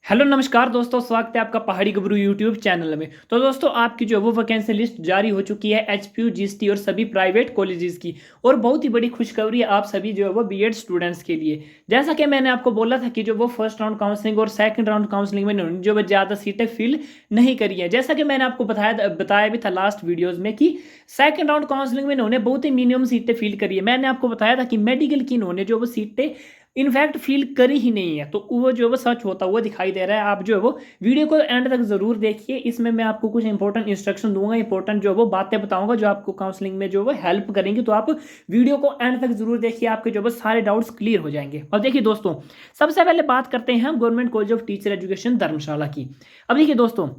Hello नमस्कार दोस्तों, स्वागत है आपका पहाड़ी गबरू यूट्यूब चैनल में। तो दोस्तों आपकी जो है वो वैकेंसी लिस्ट जारी हो चुकी है एचपीयू जीएसटी और सभी प्राइवेट कॉलेजेस की। और बहुत ही बड़ी खुशखबरी है आप सभी जो है वो बीएड स्टूडेंट्स के लिए। जैसा कि मैंने आपको बोला था कि जो वो फर्स्ट राउंड काउंसलिंग और सेकंड राउंड काउंसलिंग में इन्होंने जो वो ज़्यादा सीटें फिल नहीं करी है। जैसा कि मैंने आपको बताया भी था लास्ट वीडियोज़ में कि सेकंड राउंड काउंसलिंग में इन्होंने बहुत ही मिनिमम सीटें फिल करी है। मैंने आपको बताया था कि मेडिकल की इन्होंने जो वो सीटें इनफैक्ट फील करी ही नहीं है, तो वो जो है वो सच होता हुआ दिखाई दे रहा है। आप जो है वो वीडियो को एंड तक जरूर देखिए, इसमें मैं आपको कुछ इंपॉर्टेंट इंस्ट्रक्शन दूंगा, इंपॉर्टेंट जो है वो बातें बताऊंगा जो आपको काउंसलिंग में जो है वो हेल्प करेंगे। तो आप वीडियो को एंड तक जरूर देखिए, आपके जो है सारे डाउट्स क्लियर हो जाएंगे। अब देखिए दोस्तों, सबसे पहले बात करते हैं हम government college of teacher education Dharamshala की। अब देखिए दोस्तों,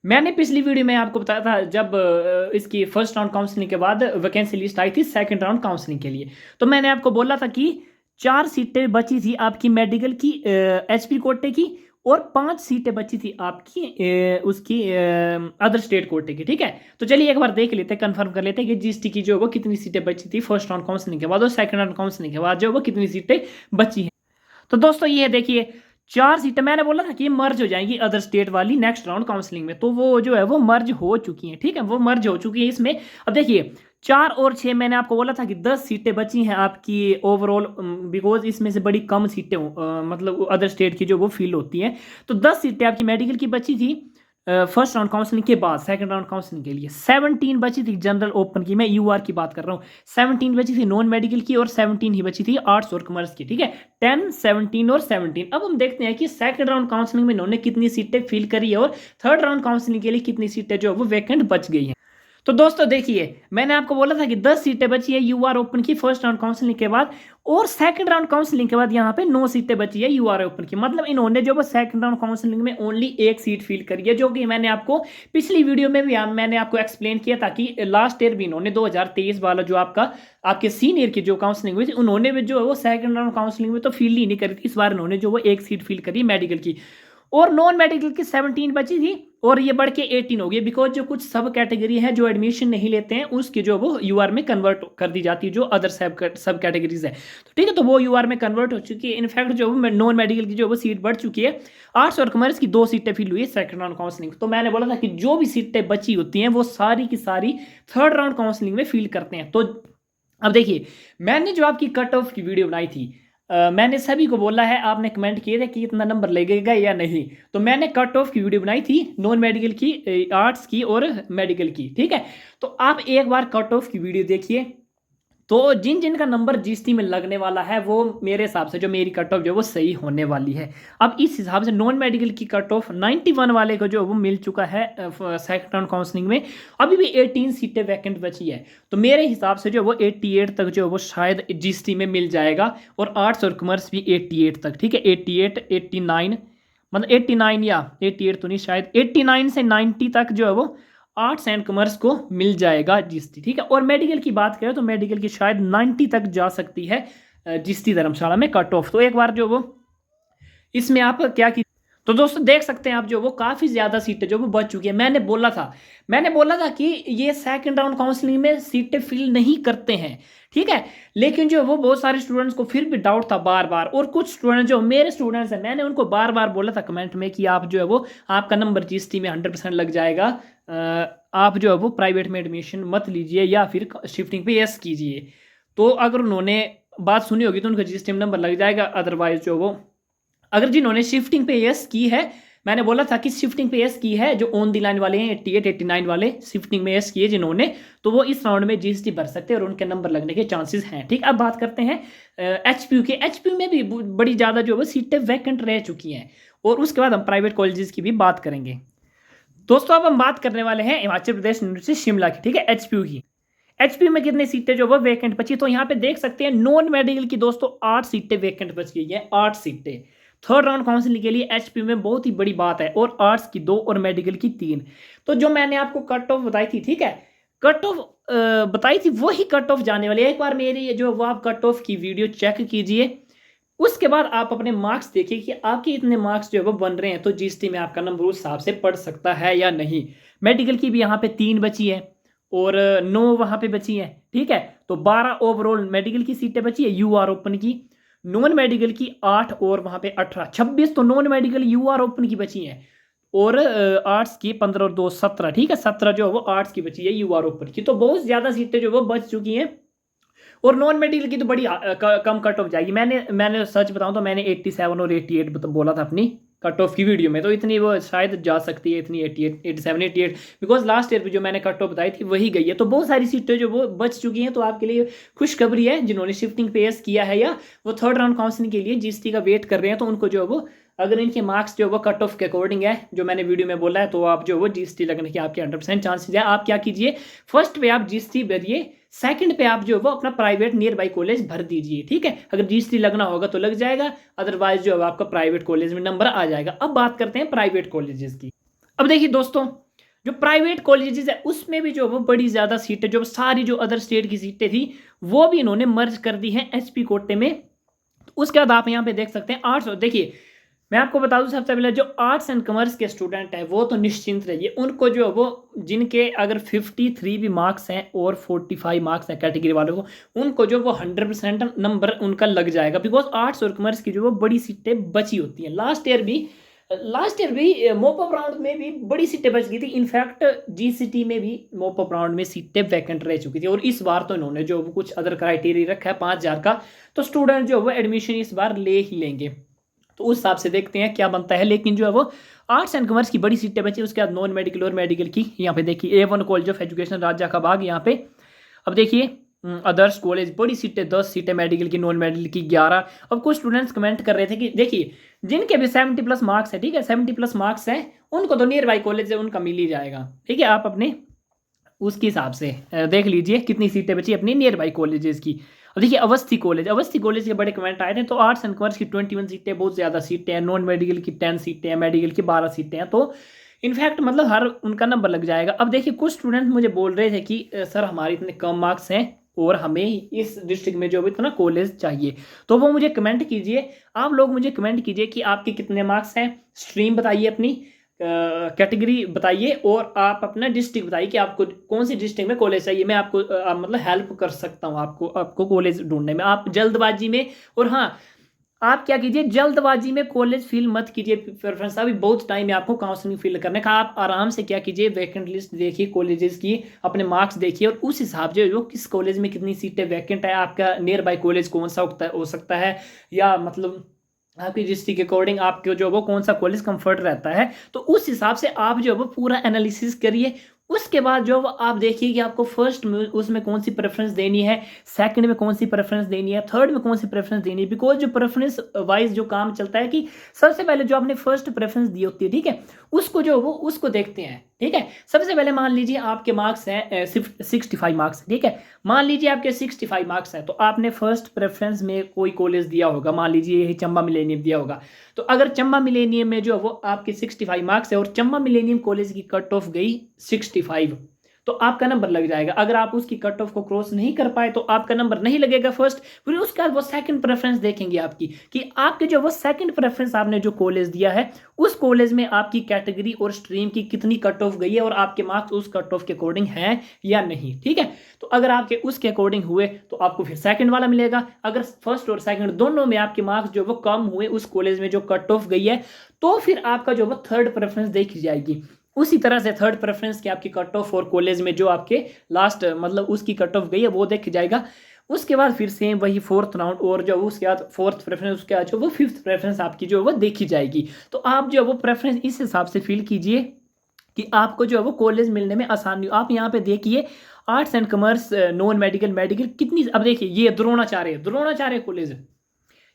मैंने पिछली वीडियो में आपको बताया था जब इसकी फर्स्ट राउंड काउंसलिंग के बाद वैकेंसी लिस्ट आई थी सेकंड राउंड काउंसलिंग के लिए, तो मैंने आपको बोला था कि 4 सीटें बची थी आपकी मेडिकल की एचपी कोटे की, और 5 सीटें बची थी आपकी उसकी अदर स्टेट कोटे की। ठीक है, तो चलिए एक बार देख लेते हैं, कंफर्म कर लेते हैं कि जीएसटी की जो है वो कितनी सीटें बची थी फर्स्ट राउंड काउंसलिंग के बाद और सेकंड राउंड काउंसलिंग के बाद जो है वो कितनी सीटें बची हैं। तो दोस्तों ये देखिए, 4 सीटें मैंने बोला था कि ये मर्ज हो जाएंगी अदर स्टेट वाली नेक्स्ट राउंड काउंसलिंग में, तो वो जो है वो मर्ज हो चुकी हैं। ठीक है, वो मर्ज हो चुकी है इसमें। अब देखिए 4 और 6 मैंने आपको बोला था कि 10 सीटें बची हैं आपकी ओवरऑल, बिकॉज इसमें से बड़ी कम सीटें मतलब अदर स्टेट की जो वो फिल होती हैं। तो 10 सीटें आपकी मेडिकल की बची थी फर्स्ट राउंड काउंसलिंग के बाद सेकंड राउंड काउंसलिंग के लिए। 17 बची थी जनरल ओपन की, मैं यूआर की बात कर रहा हूँ। 17 बची थी नॉन मेडिकल की, और 17 ही बची थी आर्ट्स और कॉमर्स की। ठीक है, 10, 17 और 17। अब हम देखते हैं कि सेकंड राउंड काउंसलिंग में इन्होंने कितनी सीटें फिल करी है और थर्ड राउंड काउंसलिंग के लिए कितनी सीटें जो है वो वैकेंट बच गई हैं। तो दोस्तों देखिए, मैंने आपको बोला था कि 10 सीटें बची है यूआर ओपन की फर्स्ट राउंड काउंसलिंग के बाद, और सेकंड राउंड काउंसलिंग के बाद यहाँ पे 9 सीटें बची है यूआर ओपन की। मतलब इन्होंने जो वो सेकंड राउंड काउंसलिंग में ओनली एक सीट फिल करी है, जो कि मैंने आपको पिछली वीडियो में भी मैंने आपको एक्सप्लेन किया था कि लास्ट ईयर भी इन्होंने 2023 वाला जो आपके सीनियर की जो काउंसलिंग हुई थी, उन्होंने भी जो है वो सेकंड राउंड काउंसलिंग में तो फिल ही नहीं करी थी। इस बार इन्होंने जो वो एक सीट फिल करी मेडिकल की, और नॉन मेडिकल की 17 बची थी, और ये बढ़ के 18 हो गई। बिकॉज जो कुछ सब कैटेगरी है जो एडमिशन नहीं लेते हैं, उसकी जो वो यूआर में कन्वर्ट कर दी जाती है, जो अदर सब कैटेगरीज है। तो ठीक है, तो वो यूआर में कन्वर्ट हो चुकी है। इनफैक्ट जो नॉन मेडिकल की जो वो सीट बढ़ चुकी है। आर्ट्स और कॉमर्स की 2 सीटें फिल हुई है सेकंड राउंड काउंसलिंग। तो मैंने बोला था कि जो भी सीटें बची होती हैं वो सारी की सारी थर्ड राउंड काउंसलिंग में फिल करते हैं। तो अब देखिए, मैंने जो आपकी कट ऑफ की वीडियो बनाई थी, मैंने सभी को बोला है, आपने कमेंट किए थे कि इतना नंबर लगेगा या नहीं। तो मैंने कट ऑफ की वीडियो बनाई थी नॉन मेडिकल की, आर्ट्स की और मेडिकल की। ठीक है, तो आप एक बार कट ऑफ की वीडियो देखिए। तो जिन जिन का नंबर जीएसटी में लगने वाला है, वो मेरे हिसाब से जो मेरी कट ऑफ जो वो सही होने वाली है। अब इस हिसाब से नॉन मेडिकल की कट ऑफ 91 वाले को जो वो मिल चुका है सेकंड राउंड काउंसलिंग में। अभी भी 18 सीटें वैकेंट बची है, तो मेरे हिसाब से जो वो 88 तक जो वो शायद जीएसटी में मिल जाएगा, और आर्ट्स और कॉमर्स भी 88 तक। ठीक है, 88, 89, मतलब 89 या 88 तो नहीं, शायद 89 से 90 तक जो है वो आर्ट्स एंड कॉमर्स को मिल जाएगा जीएसटी। ठीक है, और मेडिकल की बात करें तो मेडिकल की शायद 90 तक जा सकती है जीएसटी धर्मशाला में कट ऑफ। तो एक बार जो वो इसमें आप क्या की, तो दोस्तों देख सकते हैं आप जो वो काफ़ी ज़्यादा सीटें जो वो बच चुकी है। मैंने बोला था कि ये सेकंड राउंड काउंसलिंग में सीटें फिल नहीं करते हैं। ठीक है, लेकिन जो वो बहुत सारे स्टूडेंट्स को फिर भी डाउट था बार बार, और कुछ स्टूडेंट जो मेरे स्टूडेंट्स हैं, मैंने उनको बार बार बोला था कमेंट में कि आप जो है वो आपका नंबर जीएसटी में 100% लग जाएगा, आप जो है वो प्राइवेट में एडमिशन मत लीजिए या फिर शिफ्टिंग पे यस कीजिए। तो अगर उन्होंने बात सुनी होगी तो उनका जीएसटी में नंबर लग जाएगा। अदरवाइज जो वो अगर जिन्होंने शिफ्टिंग पे यस की है, मैंने बोला था कि शिफ्टिंग पे यस की है, जो ऑन द लाइन वाले हैं 88, 89 वाले शिफ्टिंग में यस किए जिन्होंने, तो वो इस राउंड में जीएसटी भर सकते हैं और उनके नंबर लगने के चांसेस हैं। ठीक, अब बात करते हैं एचपीयू के। एचपीयू में भी बड़ी ज़्यादा जो है सीटें वैकेंट रह चुकी हैं, और उसके बाद हम प्राइवेट कॉलेजेस की भी बात करेंगे। दोस्तों अब हम बात करने वाले हैं हिमाचल प्रदेश यूनिवर्सिटी शिमला की। ठीक है, एचपीयू की। एचपीयू में कितनी सीटें जो वो वैकेंट बची, तो यहाँ पे देख सकते हैं नॉन मेडिकल की दोस्तों 8 सीटें वैकेंट बच गई है। 8 सीटें थर्ड राउंड काउंसलिंग के लिए एचपीयू में बहुत ही बड़ी बात है, और आर्ट्स की 2 और मेडिकल की 3। तो जो मैंने आपको कट ऑफ बताई थी, ठीक है, कट ऑफ बताई थी वही कट ऑफ जाने वाली है। एक बार मेरी जो वो आप कट ऑफ की वीडियो चेक कीजिए, उसके बाद आप अपने मार्क्स देखिए कि आपके इतने मार्क्स जो है वो बन रहे हैं, तो जीएसटी में आपका नंबर उस हिसाब से पड़ सकता है या नहीं। मेडिकल की भी यहाँ पे 3 बची है, और 9 वहाँ पे बची है। ठीक है, तो 12 ओवरऑल मेडिकल की सीटें बची है यूआर ओपन की, नॉन मेडिकल की 8 और वहाँ पे 18, 26 तो नॉन मेडिकल यूआर ओपन की बची हैं, और आर्ट्स की 15 और 2 17, ठीक है, 17 जो है वो आर्ट्स की बची है यूआर ओपन की। तो बहुत ज़्यादा सीटें जो वो बच चुकी हैं, और नॉन मेडिकल की तो बड़ी कम कट ऑफ जाएगी। मैंने सच बताऊं तो मैंने 87 और 88 बोला था अपनी कट ऑफ की वीडियो में, तो इतनी वो शायद जा सकती है, इतनी 88 87 88, बिकॉज लास्ट ईयर भी जो मैंने कट ऑफ बताई थी वही गई है। तो बहुत सारी सीटें जो वो बच चुकी हैं। तो आपके लिए खुशखबरी है, जिन्होंने शिफ्टिंग पेस किया है या वो थर्ड राउंड काउंसलिंग के लिए जीएसटी का वेट कर रहे हैं, तो उनको जो है वो अगर इनके मार्क्स जो वो कट ऑफ के अकॉर्डिंग है जो मैंने वीडियो में बोला है, तो आप जो वो जीएसटी लगने की आपके 100% चांसेस है। आप क्या कीजिए, फर्स्ट पे आप जीएसटी भरिए, सेकंड पे आप जो वो अपना प्राइवेट नियर बाई कॉलेज भर दीजिए, ठीक है। अगर जीएसटी लगना होगा तो लग जाएगा, अदरवाइज जो है आपका प्राइवेट कॉलेज में नंबर आ जाएगा। अब बात करते हैं प्राइवेट कॉलेजेस की। अब देखिए दोस्तों, जो प्राइवेट कॉलेजेस है उसमें भी जो वो बड़ी ज्यादा सीटें, जो सारी जो अदर स्टेट की सीटें थी वो भी इन्होंने मर्ज कर दी है एचपी कोटे में। तो उसके बाद आप यहाँ पे देख सकते हैं आर्ट्स। देखिए मैं आपको बता दूं, सबसे पहले जो आर्ट्स एंड कॉमर्स के स्टूडेंट हैं वो तो निश्चिंत रहिए, उनको जो वो जिनके अगर 53 भी मार्क्स हैं और 45 मार्क्स हैं कैटेगरी वालों को, उनको जो वो 100% नंबर उनका लग जाएगा, बिकॉज आर्ट्स और कॉमर्स की जो वो बड़ी सीटें बची होती हैं। लास्ट ईयर भी मॉप अप राउंड में भी बड़ी सीटें बच गई थी। इनफैक्ट जीसीटी में भी मॉप अप राउंड में सीटें वैकेंट रह चुकी थी, और इस बार तो इन्होंने जो कुछ अदर क्राइटेरिया रखा है 5000 का, तो स्टूडेंट जो वो एडमिशन इस बार ले ही लेंगे। तो उस हिसाब से देखते हैं क्या बनता है। लेकिन जो है वो आर्ट्स एंड कॉमर्स की बड़ी सीटें बची, उसके बाद नॉन मेडिकल और मेडिकल की यहाँ पे देखिए A1 कॉलेज ऑफ एजुकेशन राजा का बाग यहाँ पे। अब देखिए अदर्स कॉलेज बड़ी सीटें 10 सीटें मेडिकल की, नॉन मेडिकल की 11। अब कुछ स्टूडेंट्स कमेंट कर रहे थे कि देखिए जिनके भी 70+ मार्क्स है, ठीक है, 70+ मार्क्स है, उनको तो नियर बाई कॉलेज है उनका मिल ही जाएगा, ठीक है। आप अपने उसके हिसाब से देख लीजिए कितनी सीटें बची अपनी नियर बाई कॉलेजेस की। अब देखिए अवस्थी कॉलेज के बड़े कमेंट आए थे। तो आर्ट्स एंड कॉमर्स की 21 सीटें, बहुत ज़्यादा सीटें हैं, नॉन मेडिकल की 10 सीटें हैं, मेडिकल की 12 सीटें हैं, तो इनफैक्ट मतलब हर उनका नंबर लग जाएगा। अब देखिए कुछ स्टूडेंट मुझे बोल रहे थे कि सर हमारे इतने कम मार्क्स हैं और हमें इस डिस्ट्रिक्ट में जो भी इतना कॉलेज चाहिए, तो वो मुझे कमेंट कीजिए, आप लोग मुझे कमेंट कीजिए कि आपके कितने मार्क्स हैं, स्ट्रीम बताइए अपनी, कैटेगरी बताइए, और आप अपना डिस्ट्रिक्ट बताइए कि आपको कौन सी डिस्ट्रिक्ट में कॉलेज चाहिए। मैं आपको मतलब हेल्प कर सकता हूँ आपको कॉलेज ढूंढने में। आप जल्दबाजी में, और हाँ आप क्या कीजिए, जल्दबाजी में कॉलेज फिल मत कीजिए प्रेफरेंस, अभी बहुत टाइम है आपको काउंसलिंग फिल करने का। आप आराम से क्या कीजिए, वैकेंट लिस्ट देखिए कॉलेजेस की, अपने मार्क्स देखिए, और उस हिसाब से जो किस कॉलेज में कितनी सीटें वैकेंट है, आपका नियर बाई कॉलेज कौन सा हो सकता है, या मतलब आपकी डिस्ट्रिक्ट के अकॉर्डिंग आपको जो वो कौन सा कॉलेज कंफर्ट रहता है, तो उस हिसाब से आप जो वो पूरा एनालिसिस करिए। उसके बाद जो आप देखिए कि आपको फर्स्ट में उसमें कौन सी प्रेफरेंस देनी है, सेकंड में कौन सी प्रेफरेंस देनी है, थर्ड में कौन सी प्रेफरेंस देनी है। बिकॉज जो प्रेफरेंस वाइज जो काम चलता है कि सबसे पहले जो आपने फर्स्ट प्रेफरेंस दी होती है, ठीक है, उसको जो वो उसको देखते हैं, ठीक है। सबसे पहले मान लीजिए आपके मार्क्स हैं 65 मार्क्स, ठीक है, मान लीजिए आपके 65 मार्क्स हैं, तो आपने फर्स्ट प्रेफरेंस में कोई कॉलेज दिया होगा, मान लीजिए यही चंबा मिलेनियम दिया होगा। तो अगर चंबा मिलेनियम में जो वो आपके 65 मार्क्स है और चंबा मिलेनियम कॉलेज की कट ऑफ गई 65, तो आपका नंबर लग जाएगा। अगर आप उसकी कट ऑफ को क्रॉस नहीं कर पाए तो आपका नंबर नहीं लगेगा फर्स्ट। फिर उसके बाद वो सेकंड प्रेफरेंस देखेंगे आपकी, कि आपके जो वो सेकंड प्रेफरेंस आपने जो कॉलेज दिया है उस कॉलेज में आपकी कैटेगरी और स्ट्रीम की कितनी कट ऑफ गई है, और आपके मार्क्स उस कट ऑफ के अकॉर्डिंग हैं या नहीं, ठीक है। तो अगर आपके उसके अकॉर्डिंग हुए तो आपको फिर सेकंड वाला मिलेगा। अगर फर्स्ट और सेकंड दोनों में आपके मार्क्स जो वो कम हुए उस कॉलेज में जो कट ऑफ गई है, तो फिर आपका जो वो थर्ड प्रेफरेंस देखी जाएगी। उसी तरह से थर्ड प्रेफरेंस की आपकी कट ऑफ और कॉलेज में जो आपके लास्ट मतलब उसकी कट ऑफ गई है वो देख जाएगा। उसके बाद फिर सेम वही फोर्थ राउंड, और जो उसके बाद फोर्थ प्रेफरेंस, उसके बाद जो वो फिफ्थ प्रेफरेंस आपकी जो वो देखी जाएगी। तो आप जो वो प्रेफरेंस इस हिसाब से फिल कीजिए कि आपको जो है वो कॉलेज मिलने में आसानी हो। आप यहाँ पे देखिए arts and commerce, non medical, medical कितनी, अब देखिए ये द्रोणाचार्य कॉलेज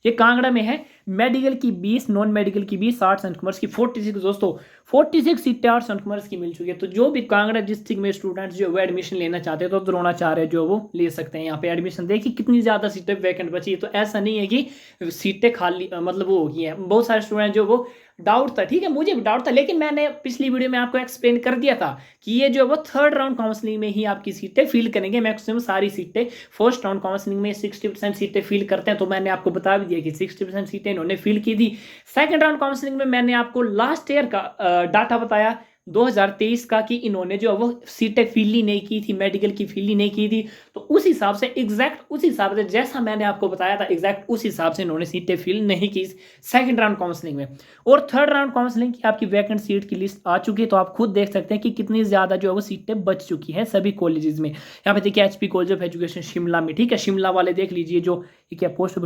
ये कांगड़ा में है, मेडिकल की 20, नॉन मेडिकल की 20, आर्ट्स एंड कॉमर्स की 46। दोस्तों 46 सीटें आर्ट्स एंड कॉमर्स की मिल चुकी है। तो जो भी कांगड़ा डिस्ट्रिक्ट में स्टूडेंट्स जो वो एडमिशन लेना चाहते हैं तो द्रोणाचार्य जो वो ले सकते हैं यहाँ पे एडमिशन। देखिए कितनी ज़्यादा सीटें वैकेंट बची है। तो ऐसा नहीं है कि सीटें खाली मतलब वो हो गई हैं। बहुत सारे स्टूडेंट जो वो डाउट था, ठीक है, मुझे भी डाउट था, लेकिन मैंने पिछली वीडियो में आपको एक्सप्लेन कर दिया था कि ये जो वो थर्ड राउंड काउंसलिंग में ही आपकी सीटें फिल करेंगे। मैक्सिमम सारी सीटें फर्स्ट राउंड काउंसलिंग में 60% सीटें फिल करते हैं, तो मैंने आपको बता भी दिया कि 60% सीटें इन्होंने फिल की थी। सेकंड राउंड काउंसलिंग में मैंने आपको लास्ट ईयर का डाटा बताया, 2023 का कि इन्होंने जो वो सीटें फिल ही नहीं की थी, मेडिकल की फिल ही नहीं की थी, तो उस हिसाब से एग्जैक्ट उस हिसाब से जैसा मैंने आपको बताया था एग्जैक्ट उस हिसाब से इन्होंने सीटें फिल नहीं की सेकंड राउंड काउंसलिंग में। और थर्ड राउंड काउंसलिंग की आपकी वैकेंट सीट की लिस्ट आ चुकी है, तो आप खुद देख सकते हैं कि कितनी ज़्यादा जो है वो सीटें बच चुकी हैं सभी कॉलेजेस में। यहाँ पे देखिए HP college of education Shimla में, ठीक है, शिमला वाले देख लीजिए, जो ये क्या पोस्ट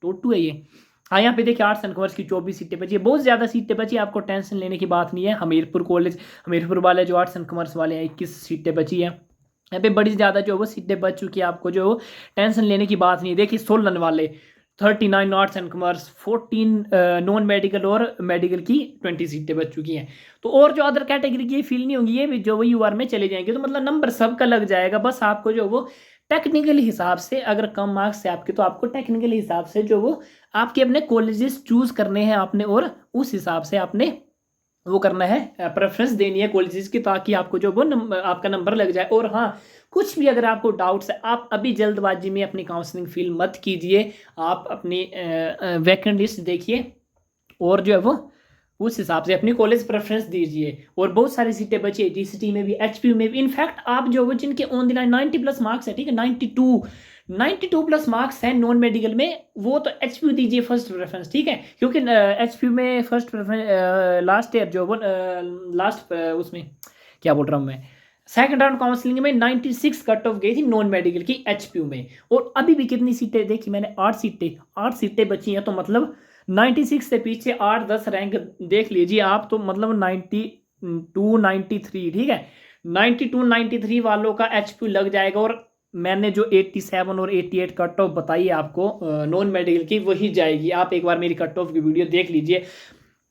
टोटू है ये। हाँ, यहाँ पे देखिए आर्ट्स एंड कॉमर्स की 24 सीटें बची है, बहुत ज़्यादा सीटें बची है, आपको टेंशन लेने की बात नहीं है। हमीरपुर कॉलेज, हमीरपुर वाले जो आर्ट्स एंड कॉमर्स वाले हैं 21 सीटें बची है, यहाँ पे बड़ी ज़्यादा जो है वो सीटें बच चुकी है, आपको जो टेंशन लेने की बात नहीं है। देखिए सोलन वाले 39 arts and commerce, 14 non medical और मेडिकल की 20 सीटें बच चुकी हैं। तो और जो अदर कैटेगरी की फिल नहीं होंगी ये भी जो वो UR में चले जाएंगे, तो मतलब नंबर सबका लग जाएगा। बस आपको जो वो टेक्निकल हिसाब से अगर कम मार्क्स है आपके, तो आपको टेक्निकल हिसाब से जो वो आपके अपने कॉलेजेस चूज करने हैं आपने, और उस हिसाब से आपने वो करना है, प्रेफरेंस देनी है कॉलेजेस की, ताकि आपको जो वो आपका नंबर लग जाए। और हाँ, कुछ भी अगर आपको डाउट्स है, आप अभी जल्दबाजी में अपनी काउंसलिंग फिल मत कीजिए, आप अपनी वैकेंट लिस्ट देखिए और जो है वो उस हिसाब से अपनी कॉलेज प्रेफरेंस दीजिए। और बहुत सारी सीटें बची है GCT में भी, HP में भी। इनफैक्ट आप जो वो जिनके on the line 90 plus marks है, ठीक है, 92 प्लस मार्क्स हैं नॉन मेडिकल में, वो तो HP दीजिए फर्स्ट प्रेफरेंस, ठीक है, क्योंकि HP में फर्स्ट प्रेफरेंस लास्ट ईयर जो वो लास्ट उसमें क्या बोल रहा हूँ मैं, सेकंड राउंड काउंसलिंग में 96 कट ऑफ गई थी नॉन मेडिकल की HP में। और अभी भी कितनी सीटें देखी मैंने, 8 सीटें बची हैं, तो मतलब 96 से पीछे 8-10 रैंक देख लीजिए आप, तो मतलब 92 93, ठीक है, 92 93 वालों का HP लग जाएगा। और मैंने जो 87 और 88 कट ऑफ बताई है आपको नॉन मेडिकल की, वही जाएगी। आप एक बार मेरी कट ऑफ की वीडियो देख लीजिए,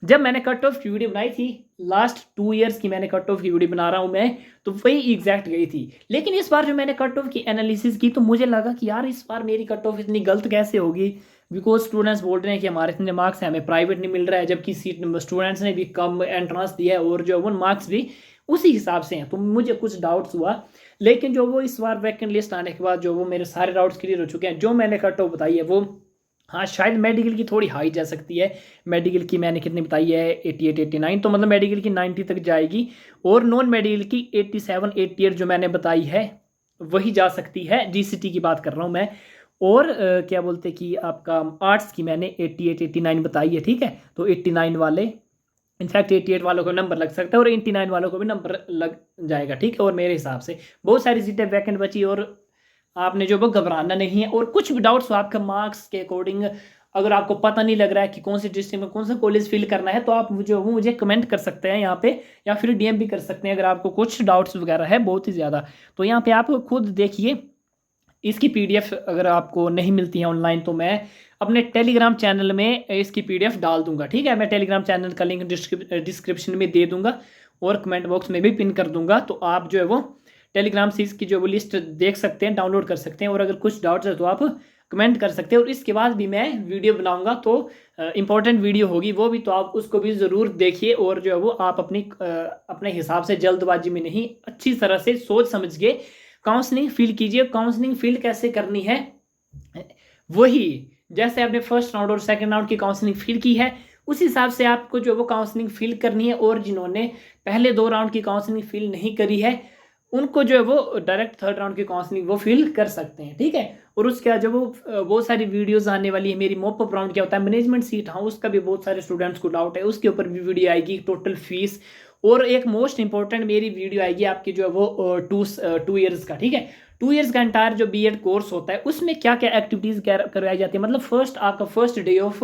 जब मैंने कट ऑफ की वीडियो बनाई थी लास्ट 2 ईयर्स की, मैंने कट ऑफ की वीडियो बना रहा हूँ मैं, तो वही एग्जैक्ट गई थी। लेकिन इस बार जो मैंने कट ऑफ की एनालिसिस की, तो मुझे लगा कि यार इस बार मेरी कट ऑफ इतनी गलत कैसे होगी, बिकॉज स्टूडेंट्स बोल रहे हैं कि हमारे इतने मार्क्स हैं, हमें प्राइवेट नहीं मिल रहा है, जबकि सीट स्टूडेंट्स ने भी कम एंट्रेंस दिया है और जो वो मार्क्स भी उसी हिसाब से हैं। तो मुझे कुछ डाउट्स हुआ, लेकिन जो वो इस बार वैकेंट लिस्ट आने के बाद जो वो मेरे सारे डाउट्स क्लियर हो चुके हैं। जो मैंने कट ऑफ बताई है वो, हाँ, शायद मेडिकल की थोड़ी हाई जा सकती है। मेडिकल की मैंने कितनी बताई है, 88 89, तो मतलब मेडिकल की 90 तक जाएगी। और नॉन मेडिकल की 87 88 जो मैंने बताई है वही जा सकती है, GCT की बात कर रहा हूँ मैं। और क्या बोलते कि आपका आर्ट्स की मैंने 88 89 बताई है, ठीक है, तो 89 वाले, इनफैक्ट 88 वालों को नंबर लग सकता है और 89 वालों को भी नंबर लग जाएगा, ठीक है। और मेरे हिसाब से बहुत सारी सीटें वैकेंट बची, और आपने जो वो घबराना नहीं है। और कुछ भी डाउट्स हो आपके मार्क्स के अकॉर्डिंग, अगर आपको पता नहीं लग रहा है कि कौन सी डिस्ट्रिक्ट में कौन सा कॉलेज फिल करना है, तो आप मुझे कमेंट कर सकते हैं यहाँ पे, या फिर DM भी कर सकते हैं अगर आपको कुछ डाउट्स वगैरह है बहुत ही ज़्यादा। तो यहाँ पे आप खुद देखिए, इसकी PDF अगर आपको नहीं मिलती है ऑनलाइन, तो मैं अपने टेलीग्राम चैनल में इसकी PDF डाल दूंगा, ठीक है। मैं टेलीग्राम चैनल का लिंक डिस्क्रिप्शन में दे दूंगा और कमेंट बॉक्स में भी पिन कर दूंगा, तो आप जो है वो टेलीग्राम से इसकी जो वो लिस्ट देख सकते हैं, डाउनलोड कर सकते हैं। और अगर कुछ डाउट्स है तो आप कमेंट कर सकते हैं। और इसके बाद भी मैं वीडियो बनाऊंगा, तो इंपॉर्टेंट वीडियो होगी वो भी, तो आप उसको भी ज़रूर देखिए। और जो है वो आप अपने हिसाब से जल्दबाजी में नहीं, अच्छी तरह से सोच समझ के काउंसलिंग फिल कीजिए। काउंसलिंग फिल कैसे करनी है, वही जैसे आपने फर्स्ट राउंड और सेकंड राउंड की काउंसलिंग फिल की है, उस हिसाब से आपको जो वो काउंसलिंग फिल करनी है। और जिन्होंने पहले 2 राउंड की काउंसलिंग फिल नहीं करी है, उनको जो है वो डायरेक्ट थर्ड राउंड की काउंसलिंग वो फिल कर सकते हैं, ठीक है। और उसके बाद जब वो बहुत सारी वीडियोस आने वाली है, मेरी मॉप अप राउंड क्या होता है, मैनेजमेंट सीट, हाँ, उसका भी बहुत सारे स्टूडेंट्स को डाउट है, उसके ऊपर भी वीडियो आएगी, टोटल फीस। और एक मोस्ट इंपॉर्टेंट मेरी वीडियो आएगी आपकी जो है वो 2 ईयर्स का, ठीक है, 2 ईयर्स का एंटायर जो BEd कोर्स होता है, उसमें क्या क्या एक्टिविटीज़ करवाई जाती है। मतलब आपका फर्स्ट डे ऑफ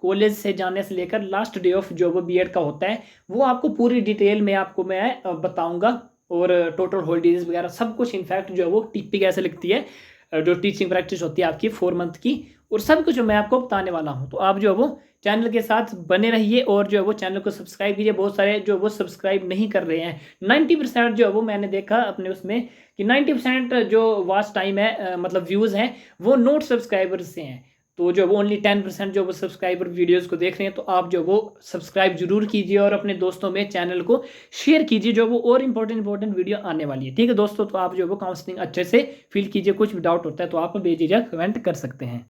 कॉलेज से जाने से लेकर लास्ट डे ऑफ जो वो BEd का होता है, वो आपको पूरी डिटेल में आपको मैं बताऊँगा। और टोटल हॉलीडेज वगैरह सब कुछ, इनफैक्ट जो है वो TP कैसे लिखती है, जो टीचिंग प्रैक्टिस होती है आपकी 4 मंथ की, और सब कुछ मैं आपको बताने वाला हूँ। तो आप जो है वो चैनल के साथ बने रहिए, और जो है वो चैनल को सब्सक्राइब कीजिए। बहुत सारे जो वो सब्सक्राइब नहीं कर रहे हैं, 90% जो है वो मैंने देखा अपने उसमें कि 90% जो वॉच टाइम है, मतलब व्यूज़ हैं, वो नोट सब्सक्राइबर्स से हैं। तो जो वो ओनली 10% जो वो सब्सक्राइबर वीडियोस को देख रहे हैं, तो आप जो वो सब्सक्राइब जरूर कीजिए और अपने दोस्तों में चैनल को शेयर कीजिए, जो वो और इंपॉर्टेंट वीडियो आने वाली है, ठीक है दोस्तों। तो आप जो वो काउंसलिंग अच्छे से फील कीजिए, कुछ भी डाउट होता है तो आप बेझिझक कमेंट कर सकते हैं।